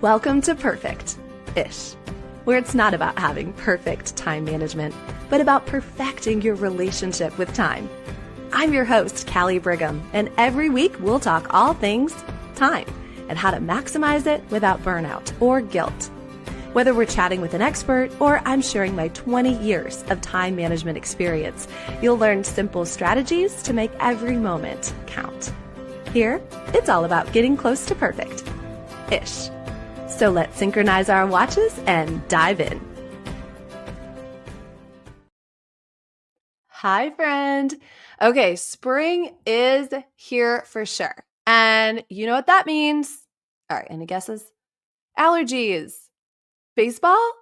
Welcome to Perfect-ish, where it's not about having perfect time management, but about perfecting your relationship with time. I'm your host, Callie Brigham, and every week we'll talk all things time and how to maximize it without burnout or guilt. Whether we're chatting with an expert or I'm sharing my 20 years of time management experience, you'll learn simple strategies to make every moment count. Here, it's all about getting close to perfect-ish. So let's synchronize our watches and dive in. Hi, friend. Okay, spring is here for sure. And you know what that means? All right, any guesses? Allergies, baseball,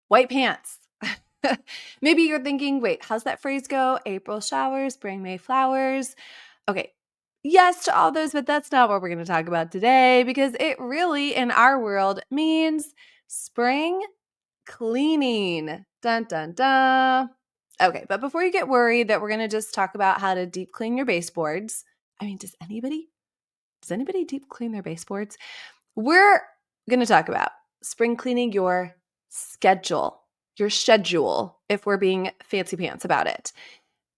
white pants. Maybe you're thinking, wait, how's that phrase go? April showers, spring, May flowers. Okay, yes to all those, but that's not what we're going to talk about today because it really, in our world, means spring cleaning. Dun, dun, dun. Okay, but before you get worried that we're going to just talk about how to deep clean your baseboards, I mean, does anybody deep clean their baseboards? We're going to talk about spring cleaning your schedule, if we're being fancy pants about it.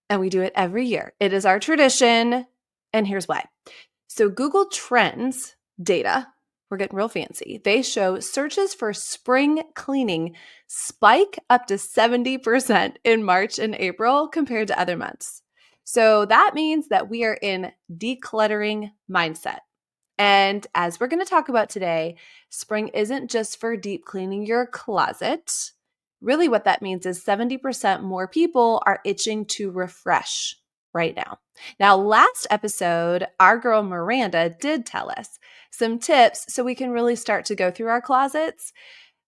And we do it every year. It is our tradition, and here's why. So Google Trends data, we're getting real fancy. They show searches for spring cleaning spike up to 70% in March and April compared to other months. So that means that we are in decluttering mindset. And as we're going to talk about today, spring isn't just for deep cleaning your closet. Really, what that means is 70% more people are itching to refresh right now. Now, last episode, our girl Miranda did tell us some tips so we can really start to go through our closets,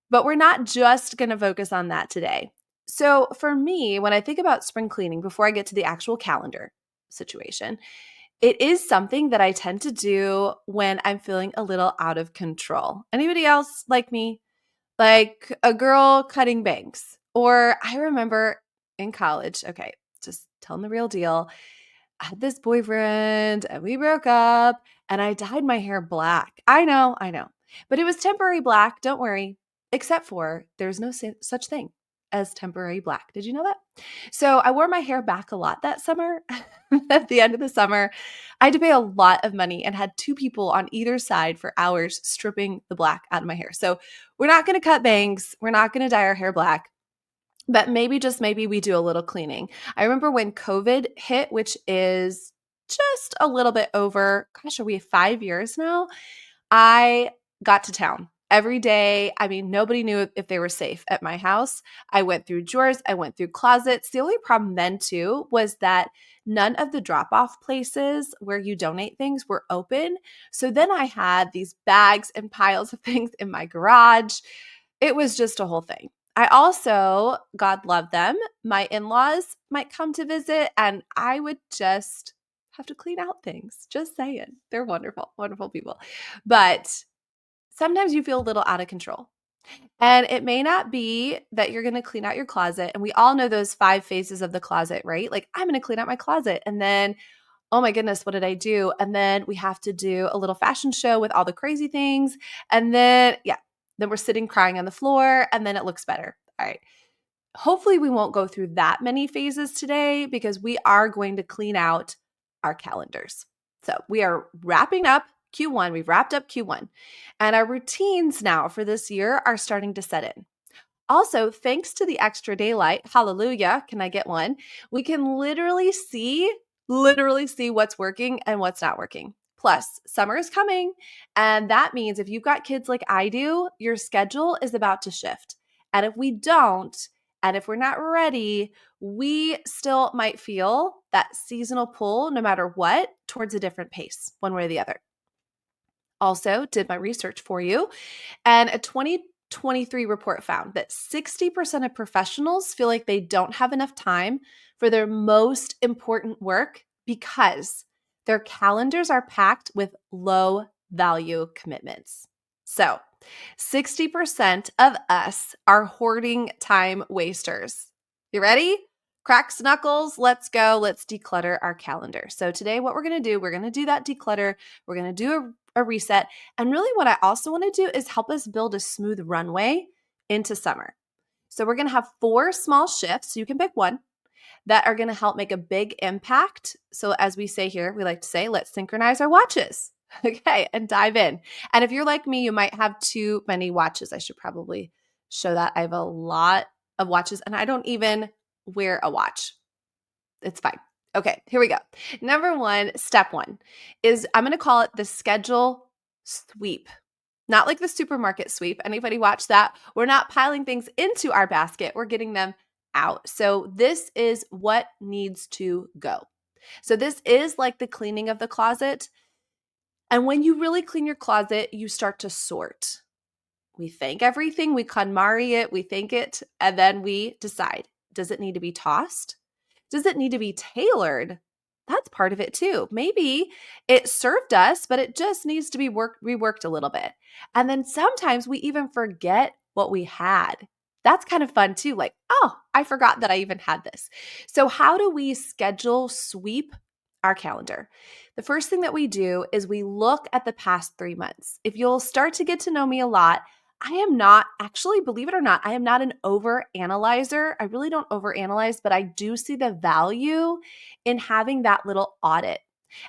but we're not just going to focus on that today. So for me, when I think about spring cleaning, before I get to the actual calendar situation, it is something that I tend to do when I'm feeling a little out of control. Anybody else like me? Like a girl cutting bangs. Or I remember in college, okay, just telling the real deal. I had this boyfriend and we broke up and I dyed my hair black. I know. But it was temporary black. Don't worry. Except for there's no such thing as temporary black. Did you know that? So I wore my hair back a lot that summer. At the end of the summer, I had to pay a lot of money and had two people on either side for hours stripping the black out of my hair. So we're not going to cut bangs. We're not going to dye our hair black. But maybe, just maybe, we do a little cleaning. I remember when COVID hit, which is just a little bit over, gosh, are we 5 years now? I got to town every day. I mean, nobody knew if they were safe at my house. I went through drawers. I went through closets. The only problem then, too, was that none of the drop-off places where you donate things were open. So then I had these bags and piles of things in my garage. It was just a whole thing. I also, God love them, my in-laws might come to visit and I would just have to clean out things. Just saying. They're wonderful, wonderful people. But sometimes you feel a little out of control. And it may not be that you're going to clean out your closet. And we all know those 5 phases of the closet, right? Like, I'm going to clean out my closet. And then, oh my goodness, what did I do? And then we have to do a little fashion show with all the crazy things. And then, then we're sitting crying on the floor and then it looks better. All right. Hopefully we won't go through that many phases today because we are going to clean out our calendars. So we are wrapping up Q1. We've wrapped up Q1 and our routines now for this year are starting to set in. Also, thanks to the extra daylight, hallelujah, can I get one? We can literally see what's working and what's not working. Plus, summer is coming, and that means if you've got kids like I do, your schedule is about to shift. And if we don't, and if we're not ready, we still might feel that seasonal pull, no matter what, towards a different pace, one way or the other. Also, did my research for you, and a 2023 report found that 60% of professionals feel like they don't have enough time for their most important work because their calendars are packed with low value commitments. So 60% of us are hoarding time wasters. You ready? Cracks knuckles, let's go. Let's declutter our calendar. So today what we're going to do that declutter. We're going to do a reset. And really, what I also want to do is help us build a smooth runway into summer. So we're going to have 4 small shifts. You can pick one that are going to help make a big impact. So, as we say here, we like to say, let's synchronize our watches. Okay, and dive in. And if you're like me, you might have too many watches. I should probably show that. I have a lot of watches and I don't even wear a watch. It's fine. Okay, here we go. Number one, step one is I'm going to call it the schedule sweep. Not like the supermarket sweep. Anybody watch that? We're not piling things into our basket. We're getting them out. So this is what needs to go. So this is like the cleaning of the closet. And when you really clean your closet, you start to sort. We think everything, we KonMari it, we think it, and then we decide, does it need to be tossed? Does it need to be tailored? That's part of it too. Maybe it served us, but it just needs to be reworked a little bit. And then sometimes we even forget what we had. That's kind of fun too. Like, oh, I forgot that I even had this. So, how do we schedule sweep our calendar? The first thing that we do is we look at the past 3 months. If you'll start to get to know me a lot, I am not actually, believe it or not, I am not an over analyzer. I really don't over analyze, but I do see the value in having that little audit.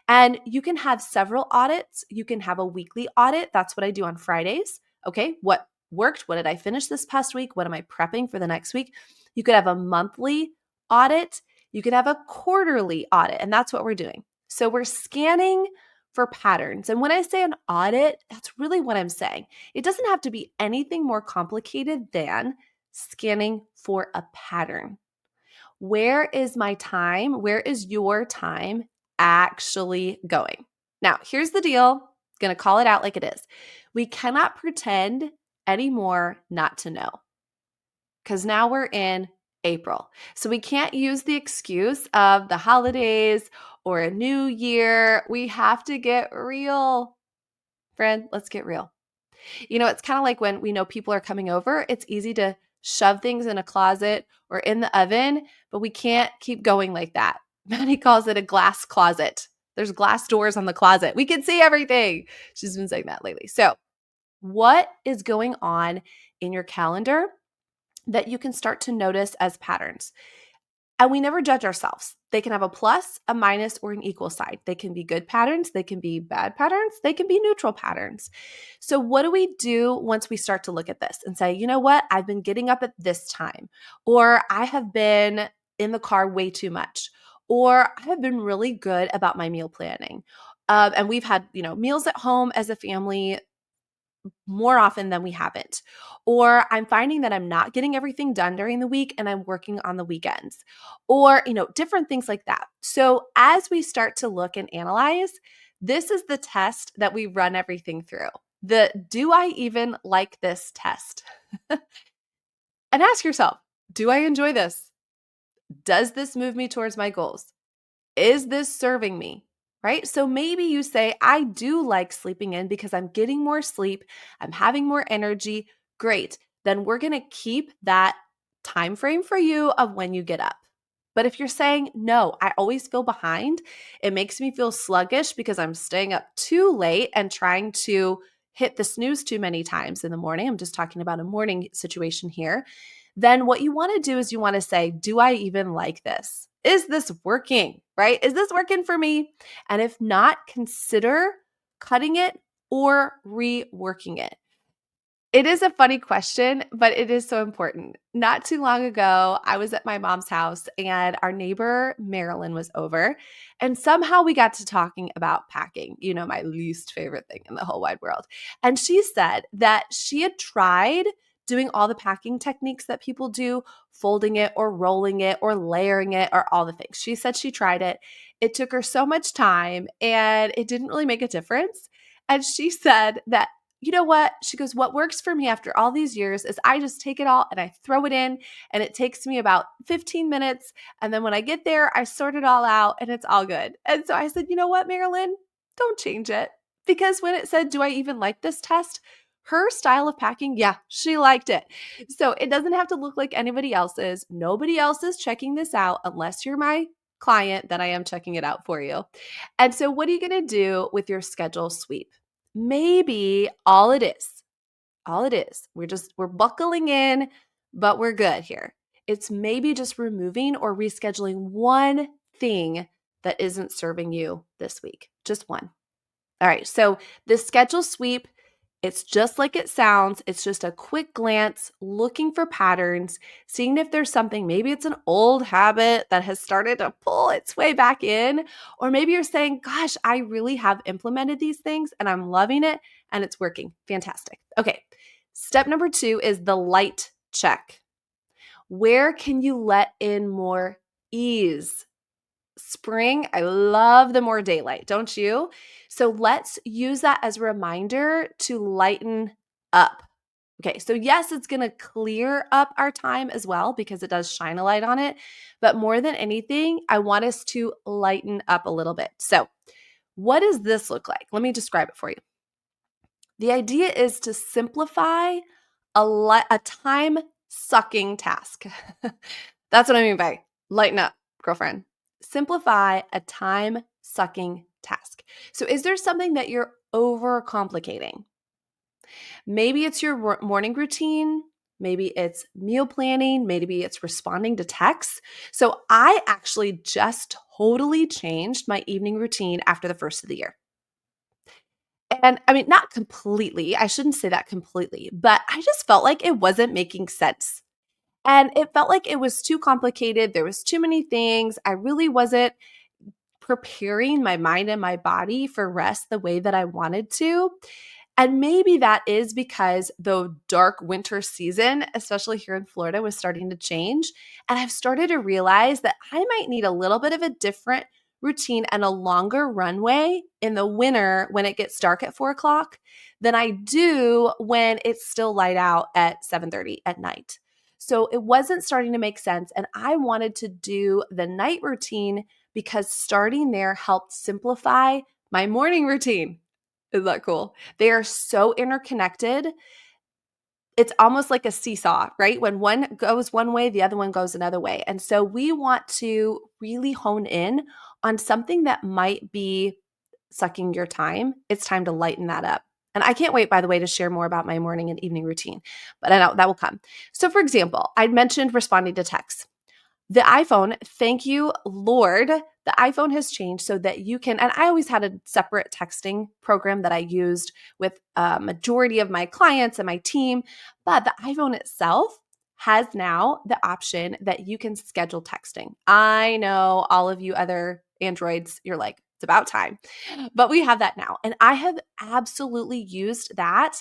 And you can have several audits. You can have a weekly audit. That's what I do on Fridays. Okay, what worked? What did I finish this past week? What am I prepping for the next week? You could have a monthly audit. You could have a quarterly audit, and that's what we're doing. So we're scanning for patterns. And when I say an audit, that's really what I'm saying. It doesn't have to be anything more complicated than scanning for a pattern. Where is my time? Where is your time actually going? Now, here's the deal. Going to call it out like it is. We cannot pretend anymore not to know because now we're in April. So we can't use the excuse of the holidays or a new year. We have to get real. Friend, let's get real. You know, it's kind of like when we know people are coming over, it's easy to shove things in a closet or in the oven, but we can't keep going like that. Maddie calls it a glass closet. There's glass doors on the closet. We can see everything. She's been saying that lately. So, what is going on in your calendar that you can start to notice as patterns? And we never judge ourselves. They can have a plus, a minus, or an equal side. They can be good patterns. They can be bad patterns. They can be neutral patterns. So what do we do once we start to look at this and say, you know what? I've been getting up at this time, or I have been in the car way too much, or I have been really good about my meal planning. And we've had, meals at home as a family more often than we haven't. Or I'm finding that I'm not getting everything done during the week and I'm working on the weekends. Or, different things like that. So as we start to look and analyze, this is the test that we run everything through. The do I even like this test? And ask yourself, do I enjoy this? Does this move me towards my goals? Is this serving me? Right? So maybe you say, I do like sleeping in because I'm getting more sleep, I'm having more energy. Great. Then we're going to keep that time frame for you of when you get up. But if you're saying, no, I always feel behind, it makes me feel sluggish because I'm staying up too late and trying to hit the snooze too many times in the morning. I'm just talking about a morning situation here. Then what you want to do is you want to say, do I even like this? Is this working, right? Is this working for me? And if not, consider cutting it or reworking it. It is a funny question, but it is so important. Not too long ago, I was at my mom's house and our neighbor, Marilyn, was over. And somehow we got to talking about packing, my least favorite thing in the whole wide world. And she said that she had tried doing all the packing techniques that people do, folding it or rolling it or layering it or all the things. She said she tried it. It took her so much time and it didn't really make a difference. And she said that, you know what? She goes, what works for me after all these years is I just take it all and I throw it in and it takes me about 15 minutes. And then when I get there, I sort it all out and it's all good. And so I said, you know what, Marilyn? Don't change it. Because when it said, do I even like this test? Her style of packing, yeah, she liked it. So it doesn't have to look like anybody else's. Nobody else is checking this out unless you're my client, then I am checking it out for you. And so what are you going to do with your schedule sweep? maybe all it is, we're buckling in, but we're good here. It's maybe just removing or rescheduling one thing that isn't serving you this week. Just one. All right, so the schedule sweep, it's just like it sounds. It's just a quick glance, looking for patterns, seeing if there's something, maybe it's an old habit that has started to pull its way back in, or maybe you're saying, gosh, I really have implemented these things and I'm loving it and it's working. Fantastic. Okay, step number 2 is the light check. Where can you let in more ease? Spring, I love the more daylight, don't you? So let's use that as a reminder to lighten up. Okay, so yes, it's going to clear up our time as well because it does shine a light on it. But more than anything, I want us to lighten up a little bit. So, what does this look like? Let me describe it for you. The idea is to simplify a time sucking task. That's what I mean by lighten up, girlfriend. Simplify a time sucking task. So, is there something that you're overcomplicating? Maybe it's your morning routine. Maybe it's meal planning. Maybe it's responding to texts. So, I actually just totally changed my evening routine after the first of the year. And I mean, not completely. I shouldn't say that completely, but I just felt like it wasn't making sense. And it felt like it was too complicated. There was too many things. I really wasn't preparing my mind and my body for rest the way that I wanted to. And maybe that is because the dark winter season, especially here in Florida, was starting to change. And I've started to realize that I might need a little bit of a different routine and a longer runway in the winter when it gets dark at 4 o'clock than I do when it's still light out at 7:30 at night. So it wasn't starting to make sense. And I wanted to do the night routine because starting there helped simplify my morning routine. Isn't that cool? They are so interconnected. It's almost like a seesaw, right? When one goes one way, the other one goes another way. And so we want to really hone in on something that might be sucking your time. It's time to lighten that up. And I can't wait, by the way, to share more about my morning and evening routine, but I know that will come. So, for example, I mentioned responding to texts. The iPhone, thank you, Lord, the iPhone has changed so that you can, and I always had a separate texting program that I used with a majority of my clients and my team, but the iPhone itself has now the option that you can schedule texting. I know all of you other Androids, you're like, it's about time, but we have that now. And I have absolutely used that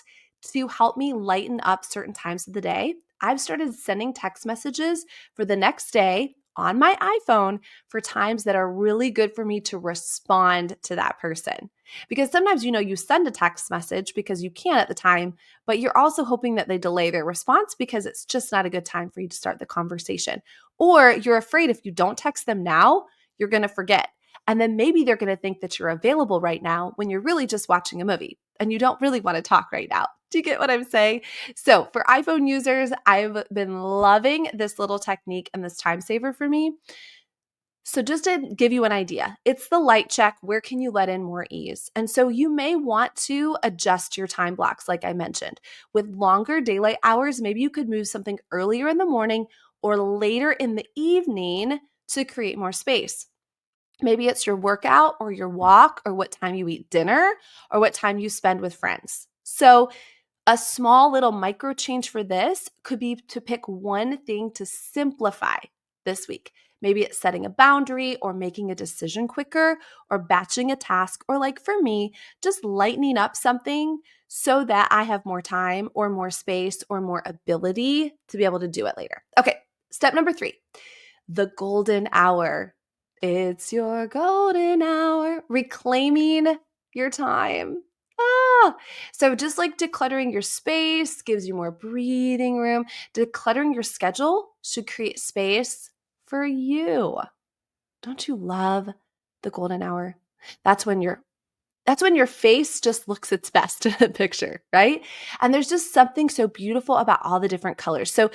to help me lighten up certain times of the day. I've started sending text messages for the next day on my iPhone for times that are really good for me to respond to that person. Because sometimes, you send a text message because you can at the time, but you're also hoping that they delay their response because it's just not a good time for you to start the conversation. Or you're afraid if you don't text them now, you're going to forget. And then maybe they're going to think that you're available right now when you're really just watching a movie and you don't really want to talk right now. Do you get what I'm saying? So for iPhone users, I've been loving this little technique and this time saver for me. So just to give you an idea, it's the light check. Where can you let in more ease? And so you may want to adjust your time blocks, like I mentioned. With longer daylight hours, maybe you could move something earlier in the morning or later in the evening to create more space. Maybe it's your workout or your walk or what time you eat dinner or what time you spend with friends. So a small little micro change for this could be to pick one thing to simplify this week. Maybe it's setting a boundary or making a decision quicker or batching a task, or like for me, just lightening up something so that I have more time or more space or more ability to be able to do it later. Okay, step number 3, the golden hour. It's your golden hour, reclaiming your time. So just like decluttering your space gives you more breathing room, decluttering your schedule should create space for you. Don't you love the golden hour? That's when your face just looks its best in the picture, right? And there's just something so beautiful about all the different colors. So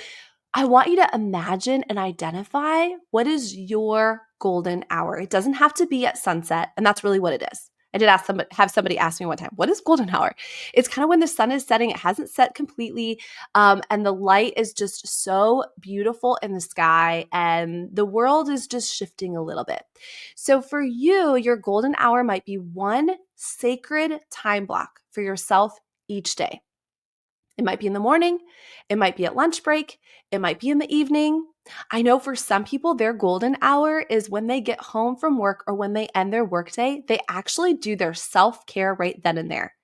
I want you to imagine and identify what is your golden hour. It doesn't have to be at sunset, and that's really what it is. I did have somebody ask me one time, what is golden hour? It's kind of when the sun is setting, it hasn't set completely, and the light is just so beautiful in the sky, and the world is just shifting a little bit. So for you, your golden hour might be one sacred time block for yourself each day. It might be in the morning, it might be at lunch break, it might be in the evening. I know for some people, their golden hour is when they get home from work or when they end their workday, they actually do their self-care right then and there.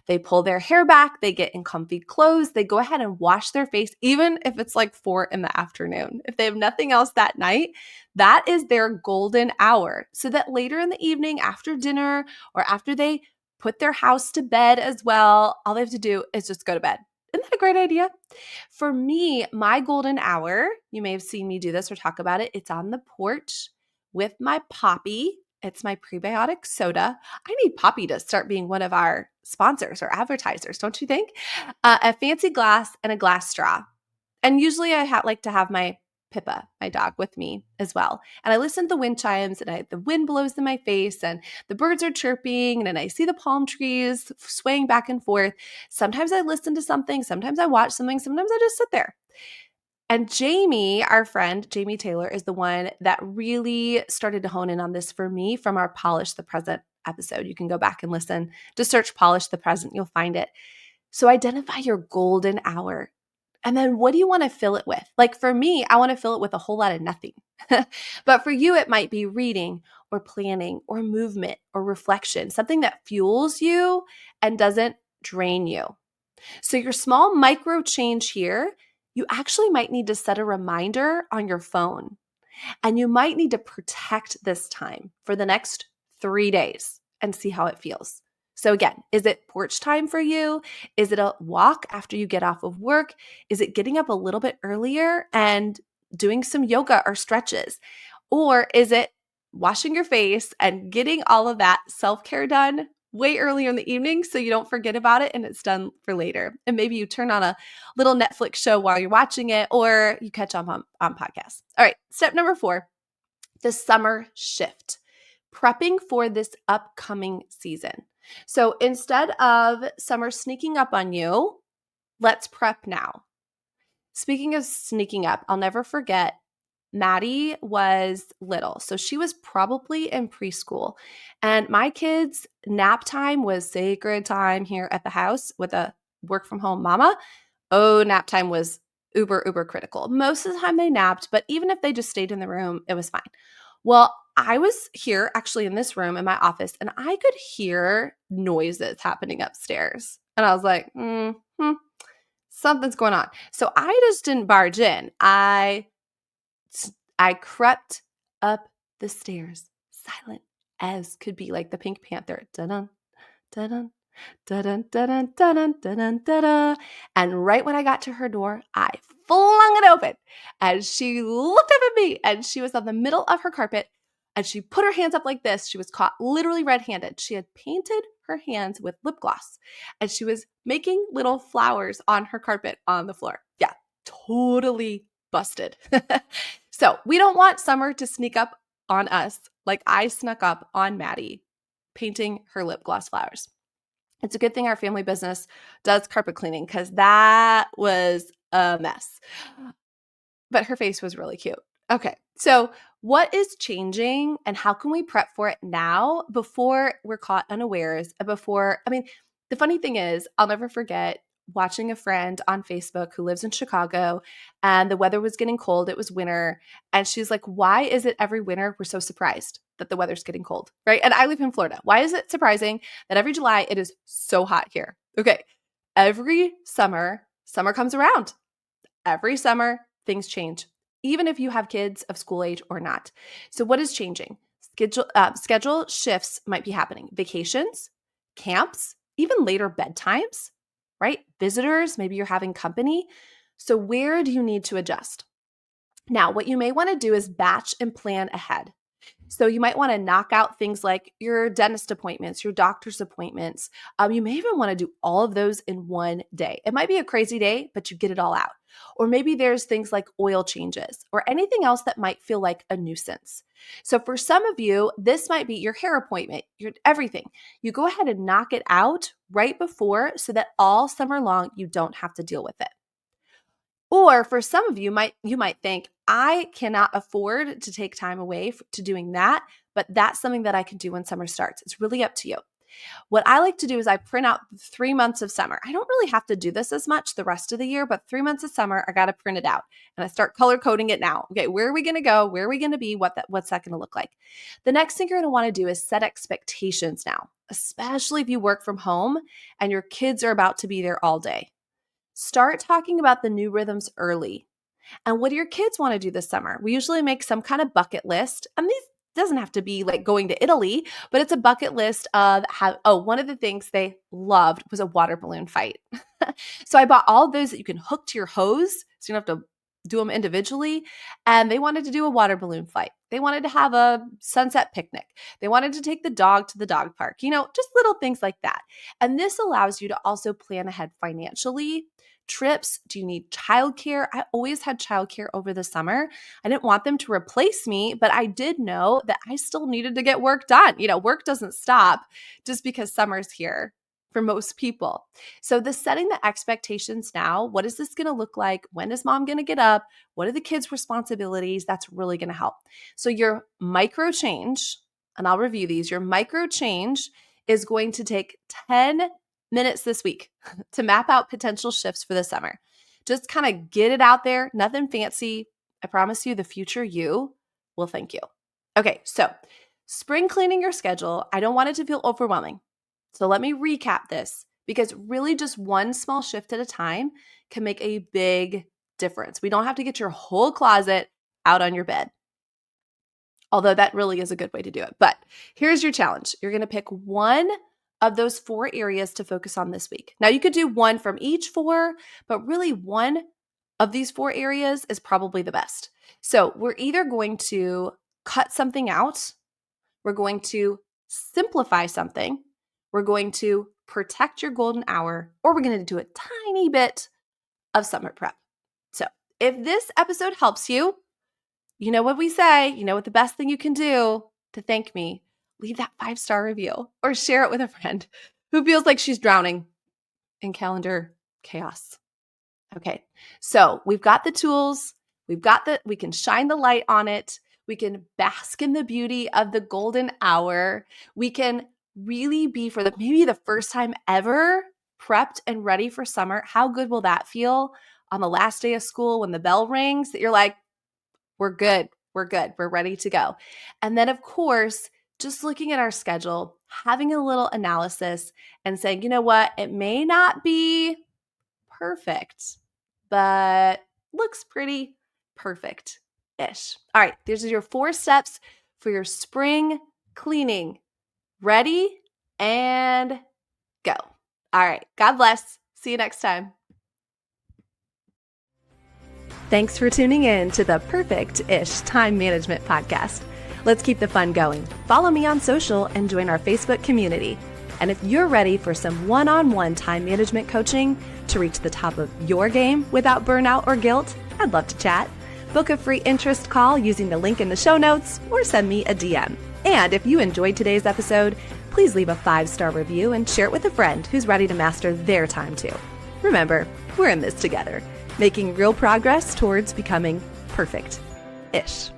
They pull their hair back, they get in comfy clothes, they go ahead and wash their face, even if it's like 4 in the afternoon. If they have nothing else that night, that is their golden hour. So that later in the evening, after dinner or after they put their house to bed as well, all they have to do is just go to bed. Isn't that a great idea? For me, my golden hour, you may have seen me do this or talk about it. It's on the porch with my Poppy. It's my prebiotic soda. I need Poppy to start being one of our sponsors or advertisers, don't you think? A fancy glass and a glass straw. And usually I like to have my Pippa, my dog, with me as well. And I listen to the wind chimes and the wind blows in my face and the birds are chirping and I see the palm trees swaying back and forth. Sometimes I listen to something, sometimes I watch something, sometimes I just sit there. And Jamie, our friend, Jamie Taylor, is the one that really started to hone in on this for me from our Polish the Present episode. You can go back and listen. Just search Polish the Present, you'll find it. So identify your golden hour. And then what do you want to fill it with? Like for me, I want to fill it with a whole lot of nothing. But for you, it might be reading or planning or movement or reflection, something that fuels you and doesn't drain you. So your small micro change here, you actually might need to set a reminder on your phone. And you might need to protect this time for the next 3 days and see how it feels. So again, is it porch time for you? Is it a walk after you get off of work? Is it getting up a little bit earlier and doing some yoga or stretches? Or is it washing your face and getting all of that self-care done way earlier in the evening so you don't forget about it and it's done for later? And maybe you turn on a little Netflix show while you're watching it or you catch up on podcasts. All right, step number 4, the summer shift, prepping for this upcoming season. So instead of summer sneaking up on you, let's prep now. Speaking of sneaking up, I'll never forget Maddie was little. So she was probably in preschool. And my kids' nap time was sacred time here at the house with a work from home mama. Oh, nap time was uber critical. Most of the time they napped, but even if they just stayed in the room, it was fine. Well, I was here actually in this room in my office and I could hear noises happening upstairs. And I was like, something's going on. So I just didn't barge in. I crept up the stairs, silent as could be, like the Pink Panther. Dun-dun, dun-dun, dun-dun, dun-dun, dun-dun, dun-dun, dun-dun. And right when I got to her door, I flung it open. And she looked up at me, and she was on the middle of her carpet, and she put her hands up like this. She was caught literally red-handed. She had painted her hands with lip gloss, and she was making little flowers on her carpet on the floor. Yeah, totally busted. So we don't want summer to sneak up on us like I snuck up on Maddie painting her lip gloss flowers. It's a good thing our family business does carpet cleaning because that was a mess. But her face was really cute. Okay, so what is changing and how can we prep for it now before we're caught unawares? The funny thing is, I'll never forget watching a friend on Facebook who lives in Chicago and the weather was getting cold. It was winter. And she's like, why is it every winter we're so surprised that the weather's getting cold, right? And I live in Florida. Why is it surprising that every July it is so hot here? Okay, every summer comes around. Every summer, things change, even if you have kids of school age or not. So what is changing? Schedule shifts might be happening. Vacations, camps, even later bedtimes, right? Visitors, maybe you're having company. So where do you need to adjust? Now, what you may want to do is batch and plan ahead. So you might want to knock out things like your dentist appointments, your doctor's appointments. You may even want to do all of those in one day. It might be a crazy day, but you get it all out. Or maybe there's things like oil changes or anything else that might feel like a nuisance. So for some of you, this might be your hair appointment, your everything. You go ahead and knock it out right before so that all summer long you don't have to deal with it. Or for some of you, you might think, I cannot afford to take time away to doing that, but that's something that I can do when summer starts. It's really up to you. What I like to do is I print out 3 months of summer. I don't really have to do this as much the rest of the year, but 3 months of summer, I got to print it out. And I start color coding it now. Okay, where are we going to go? Where are we going to be? What's that going to look like? The next thing you're going to want to do is set expectations now, especially if you work from home and your kids are about to be there all day. Start talking about the new rhythms early. And what do your kids want to do this summer? We usually make some kind of bucket list. And these doesn't have to be like going to Italy, but it's a bucket list of one of the things they loved was a water balloon fight. So I bought all those that you can hook to your hose so you don't have to do them individually. And they wanted to do a water balloon fight. They wanted to have a sunset picnic. They wanted to take the dog to the dog park, just little things like that. And this allows you to also plan ahead financially. Trips, do you need childcare? I always had childcare over the summer. I didn't want them to replace me, but I did know that I still needed to get work done. Work doesn't stop just because summer's here for most people. So setting the expectations now, what is this going to look like? When is mom going to get up? What are the kids' responsibilities? That's really going to help. So your micro change, and I'll review these, your micro change is going to take 10 minutes this week to map out potential shifts for the summer. Just kind of get it out there, nothing fancy. I promise you the future you will thank you. Okay, so spring cleaning your schedule. I don't want it to feel overwhelming. So let me recap this because really just one small shift at a time can make a big difference. We don't have to get your whole closet out on your bed. Although that really is a good way to do it. But here's your challenge. You're going to pick one of those 4 areas to focus on this week. Now you could do one from each 4, but really one of these 4 areas is probably the best. So we're either going to cut something out, we're going to simplify something, we're going to protect your golden hour, or we're going to do a tiny bit of summer prep. So if this episode helps you, you know what we say, you know what the best thing you can do to thank me, leave that 5-star review or share it with a friend who feels like she's drowning in calendar chaos. Okay, so we've got the tools, we can shine the light on it, we can bask in the beauty of the golden hour, we can really be for maybe the first time ever prepped and ready for summer. How good will that feel on the last day of school when the bell rings that you're like, we're good, we're ready to go. And then of course, just looking at our schedule, having a little analysis and saying, you know what, it may not be perfect, but looks pretty perfect-ish. All right, these are your 4 steps for your spring cleaning. Ready and go. All right, God bless. See you next time. Thanks for tuning in to the Perfect-ish Time Management Podcast. Let's keep the fun going. Follow me on social and join our Facebook community. And if you're ready for some one-on-one time management coaching to reach the top of your game without burnout or guilt, I'd love to chat. Book a free interest call using the link in the show notes or send me a DM. And if you enjoyed today's episode, please leave a 5-star review and share it with a friend who's ready to master their time too. Remember, we're in this together, making real progress towards becoming perfect-ish.